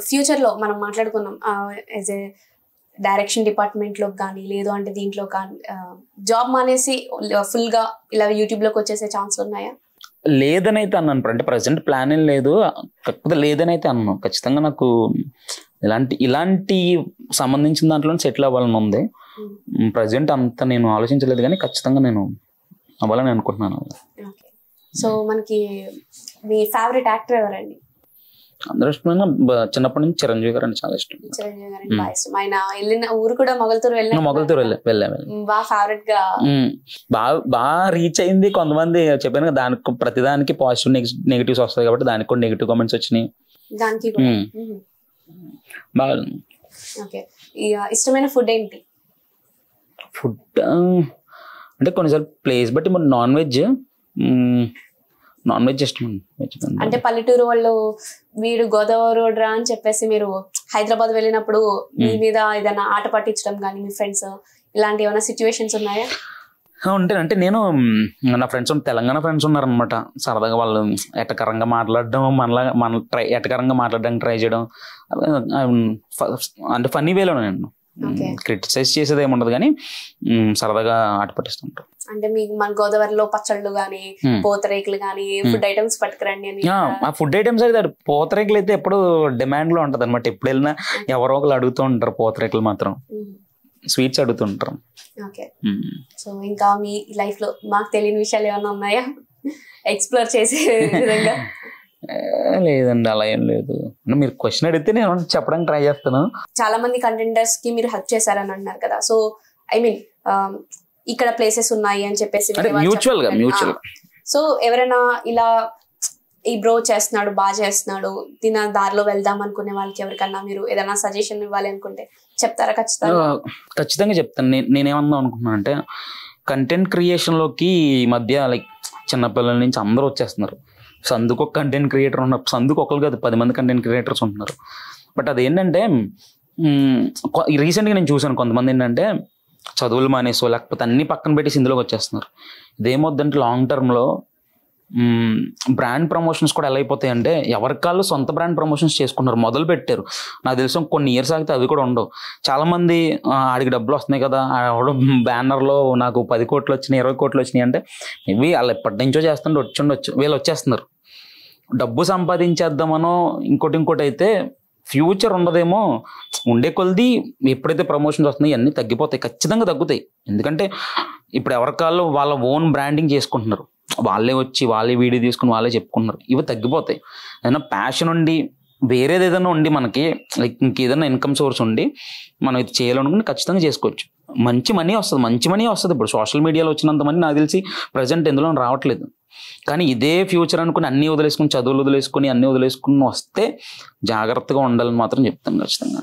ఫ్యూచర్లో మనం మాట్లాడుకున్నాం యాజ్ ఏ డైరెక్షన్ డిపార్ట్మెంట్లో కానీ లేదు అంటే దీంట్లో కానీ జాబ్ మానేసి ఫుల్గా ఇలా యూట్యూబ్లోకి వచ్చేసే ఛాన్స్ ఉన్నాయా? లేదని అయితే అన్నాను. అంటే ప్రజెంట్ ప్లాన్ ఏం లేదు, కాకపోతే లేదని అయితే అన్నాను. ఖచ్చితంగా నాకు ఇలాంటి సంబంధించిన దాంట్లో సెటిల్ అవ్వాలని ఉంది. ప్రజెంట్ అంత నేను ఆలోచించలేదు, కానీ ఖచ్చితంగా నేను అవ్వాలని అనుకుంటున్నాను. సో మనకి మీ ఫేవరెట్ యాక్టర్ ఎవరండి? అందరూ ఇష్టమైన చిన్నప్పటి నుంచి చిరంజీవి గారు అంటే చాలా ఇష్టం. చిరంజీవి గారు బాగా ఇష్టం. ఆయన వెళ్ళిన ఊరు కూడా మొగల్తూరు వెళ్ళా బాగా ఫేవరెట్ గా బాగా రీచ్ అయింది. కొంతమంది చెప్పాను కదా, దానికి ప్రతిదానికి పాజిటివ్ నెగిటివ్స్ వస్తాయి కాబట్టి దానికి కూడా నెగిటివ్ కామెంట్స్ వచ్చినాయి. దానికి బాగా. ఓకే, ఇష్టమైన ఫుడ్ ఏంటి? ఫుడ్ అంటే కొన్నిసార్లు ప్లేస్ బట్టి మరి నాన్ వెజ్ ఇష్టం. అంటే పల్లెటూరు వాళ్ళు వీడు గోదావరి రోడ్రా అని చెప్పేసి మీరు హైదరాబాద్ వెళ్ళినప్పుడు మీ మీద ఏదైనా ఆట పట్టించడం కానీ మీ ఫ్రెండ్స్ ఇలాంటి ఏమైనా సిచ్యువేషన్స్ ఉన్నాయా? అంటే నేను నా ఫ్రెండ్స్ తెలంగాణ ఫ్రెండ్స్ ఉన్నారనమాట. సరదాగా వాళ్ళు ఎటకరంగా మాట్లాడడం, ఎటకరంగా మాట్లాడడానికి ట్రై చేయడం, అంటే ఫన్నీ వేలో నేను క్రిటిసైజ్ చేసేది ఏముండదు, కానీ సరదాగా ఆట పట్టిస్తుంటాం. అంటే మీకు మన గోదావరిలో పచ్చళ్ళు గానీ పూతరేకులు గానీ ఫుడ్ ఐటమ్స్ పట్టుకురండి అని. ఆ ఫుడ్ ఐటమ్స్ అయితే పూతరేకులు అయితే ఎప్పుడు డిమాండ్ లో ఉంటది అనమాట. ఎప్పుడు వెళ్ళినా ఎవరో ఒకరు అడుగుతూ ఉంటారు. పూతరేకులు మాత్రం స్వీట్స్ అడుగుతుంటారు. ఓకే, సో ఇంకా మీ లైఫ్ లో మాకు తెలియని విషయాలు ఏమైనా ఉన్నాయా ఎక్స్ప్లోర్ చేసే విధంగా? లేదండి, అలా ఏం లేదు. మీరు క్వశ్చన్ అడిగితే నేను చెప్పడానికి ట్రై చేస్తాను. చాలా మంది కంటెంటర్స్ కి మీరు హెల్ప్ చేశారని అన్నారు కదా, సో ఐ మీన్ ఇక్కడ ప్లేసెస్ ఉన్నాయి అని చెప్పేసి మ్యూచువల్ గా సో ఎవరైనా ఇలా ఈ బ్రో చేస్తున్నాడు బాగా చేస్తున్నాడు దీని దారిలో వెళ్దాం అనుకునే వాళ్ళకి ఎవరికన్నా మీరు ఏదైనా సజెషన్ ఇవ్వాలి అనుకుంటే చెప్తారా? ఖచ్చితంగా చెప్తాను. నేనేమన్నా అనుకుంటున్నాను అంటే, కంటెంట్ క్రియేషన్ లోకి ఈ మధ్య లైక్ చిన్నపిల్లల నుంచి అందరూ వచ్చేస్తున్నారు. సందుకు ఒక కంటెంట్ క్రియేటర్ ఉన్నారు, సందుకు ఒకరు కాదు 10 మంది కంటెంట్ క్రియేటర్స్ ఉంటున్నారు. బట్ అదేంటంటే రీసెంట్గా నేను చూసాను, కొంతమంది ఏంటంటే చదువులు మానేసో లేకపోతే అన్ని పక్కన పెట్టేసి ఇందులోకి వచ్చేస్తున్నారు. ఇదేమొద్దంటే లాంగ్ టర్మ్లో బ్రాండ్ ప్రమోషన్స్ కూడా ఎలా అయిపోతాయి అంటే, ఎవరికాళ్ళు సొంత బ్రాండ్ ప్రమోషన్స్ చేసుకున్నారు, మొదలు పెట్టారు. నాకు తెలిసిన కొన్ని ఇయర్స్ ఆగితే అవి కూడా ఉండవు. చాలామంది ఆడికి డబ్బులు వస్తున్నాయి కదా, బ్యానర్లో నాకు 10 కోట్లు వచ్చినాయి 20 కోట్లు వచ్చినాయి అంటే ఇవి వాళ్ళు ఎప్పటి నుంచో చేస్తుంటే వచ్చుండొచ్చు, వీళ్ళు వచ్చేస్తున్నారు. డబ్బు సంపాదించేద్దామనో ఇంకోటి అయితే ఫ్యూచర్ ఉండదేమో. ఉండే కొలది ఎప్పుడైతే ప్రమోషన్స్ వస్తున్నాయి అన్నీ తగ్గిపోతాయి, ఖచ్చితంగా తగ్గుతాయి. ఎందుకంటే ఇప్పుడు ఎవరికాళ్ళు వాళ్ళ ఓన్ బ్రాండింగ్ చేసుకుంటున్నారు, వాళ్ళే వచ్చి వాళ్ళే వీడియో తీసుకుని వాళ్ళే చెప్పుకుంటున్నారు. ఇవి తగ్గిపోతాయి. ఏదైనా ప్యాషన్ ఉండి వేరేది ఏదైనా ఉండి మనకి లైక్ ఇంకేదైనా ఇన్కమ్ సోర్స్ ఉండి మనం ఇది చేయాలనుకుంటే ఖచ్చితంగా చేసుకోవచ్చు. మంచి మనీ వస్తుంది. ఇప్పుడు సోషల్ మీడియాలో వచ్చినంత మనీ నాకు తెలిసి ప్రజెంట్ ఎందులో రావట్లేదు. కానీ ఇదే ఫ్యూచర్ అనుకుని అన్నీ వదిలేసుకుని, చదువులు వదిలేసుకుని అన్నీ వదిలేసుకుని వస్తే జాగ్రత్తగా ఉండాలని మాత్రం చెప్తాను ఖచ్చితంగా.